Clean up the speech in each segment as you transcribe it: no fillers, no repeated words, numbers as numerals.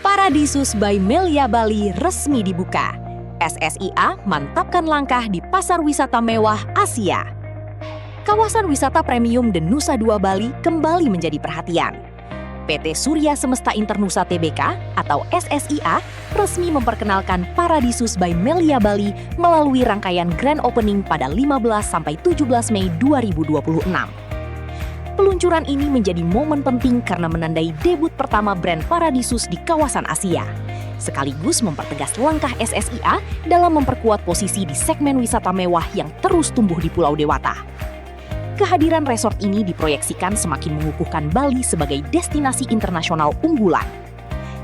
Paradisus by Melia Bali resmi dibuka. SSIA mantapkan langkah di pasar wisata mewah Asia. Kawasan wisata premium The Nusa Dua Bali kembali menjadi perhatian. PT Surya Semesta Internusa Tbk atau SSIA resmi memperkenalkan Paradisus by Melia Bali melalui rangkaian grand opening pada 15-17 Mei 2026. Peluncuran ini menjadi momen penting karena menandai debut pertama brand Paradisus di kawasan Asia, sekaligus mempertegas langkah SSIA dalam memperkuat posisi di segmen wisata mewah yang terus tumbuh di Pulau Dewata. Kehadiran resort ini diproyeksikan semakin mengukuhkan Bali sebagai destinasi internasional unggulan.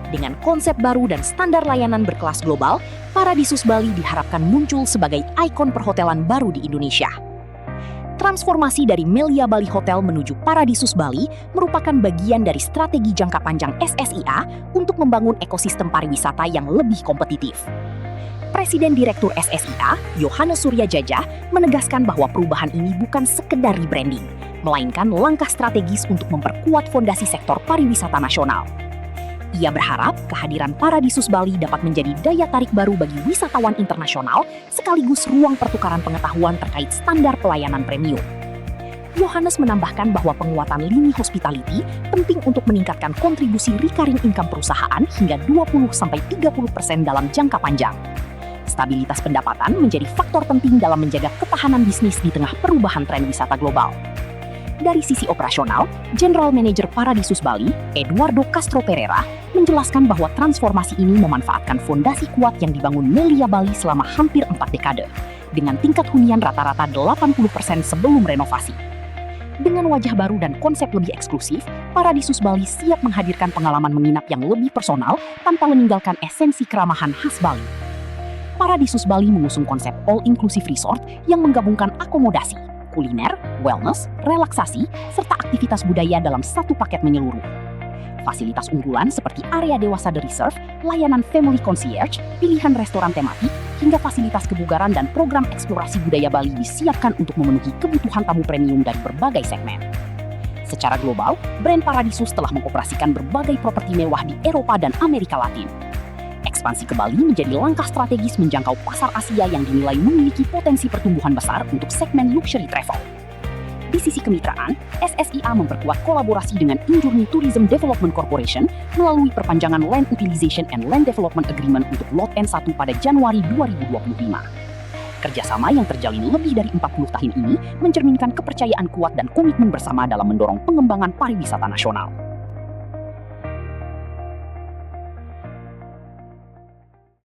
Dengan konsep baru dan standar layanan berkelas global, Paradisus Bali diharapkan muncul sebagai ikon perhotelan baru di Indonesia. Transformasi dari Melia Bali Hotel menuju Paradisus Bali merupakan bagian dari strategi jangka panjang SSIA untuk membangun ekosistem pariwisata yang lebih kompetitif. Presiden Direktur SSIA, Yohanes Surya Jajah, menegaskan bahwa perubahan ini bukan sekedar rebranding, melainkan langkah strategis untuk memperkuat fondasi sektor pariwisata nasional. Ia berharap kehadiran Paradisus Bali dapat menjadi daya tarik baru bagi wisatawan internasional sekaligus ruang pertukaran pengetahuan terkait standar pelayanan premium. Yohanes menambahkan bahwa penguatan lini hospitality penting untuk meningkatkan kontribusi recurring income perusahaan hingga 20-30% dalam jangka panjang. Stabilitas pendapatan menjadi faktor penting dalam menjaga ketahanan bisnis di tengah perubahan tren wisata global. Dari sisi operasional, General Manager Paradisus Bali, Eduardo Castro Pereira, menjelaskan bahwa transformasi ini memanfaatkan fondasi kuat yang dibangun Melia Bali selama hampir 4 dekade, dengan tingkat hunian rata-rata 80% sebelum renovasi. Dengan wajah baru dan konsep lebih eksklusif, Paradisus Bali siap menghadirkan pengalaman menginap yang lebih personal tanpa meninggalkan esensi keramahan khas Bali. Paradisus Bali mengusung konsep all-inclusive resort yang menggabungkan akomodasi, kuliner, wellness, relaksasi, serta aktivitas budaya dalam satu paket menyeluruh. Fasilitas unggulan seperti area dewasa The Reserve, layanan family concierge, pilihan restoran tematik, hingga fasilitas kebugaran dan program eksplorasi budaya Bali disiapkan untuk memenuhi kebutuhan tamu premium dari berbagai segmen. Secara global, brand Paradisus telah mengoperasikan berbagai properti mewah di Eropa dan Amerika Latin. Ekspansi ke Bali menjadi langkah strategis menjangkau pasar Asia yang dinilai memiliki potensi pertumbuhan besar untuk segmen luxury travel. Di sisi kemitraan, SSIA memperkuat kolaborasi dengan Injourney Tourism Development Corporation melalui perpanjangan Land Utilization and Land Development Agreement untuk Lot N1 pada Januari 2025. Kerjasama yang terjalin lebih dari 40 tahun ini mencerminkan kepercayaan kuat dan komitmen bersama dalam mendorong pengembangan pariwisata nasional.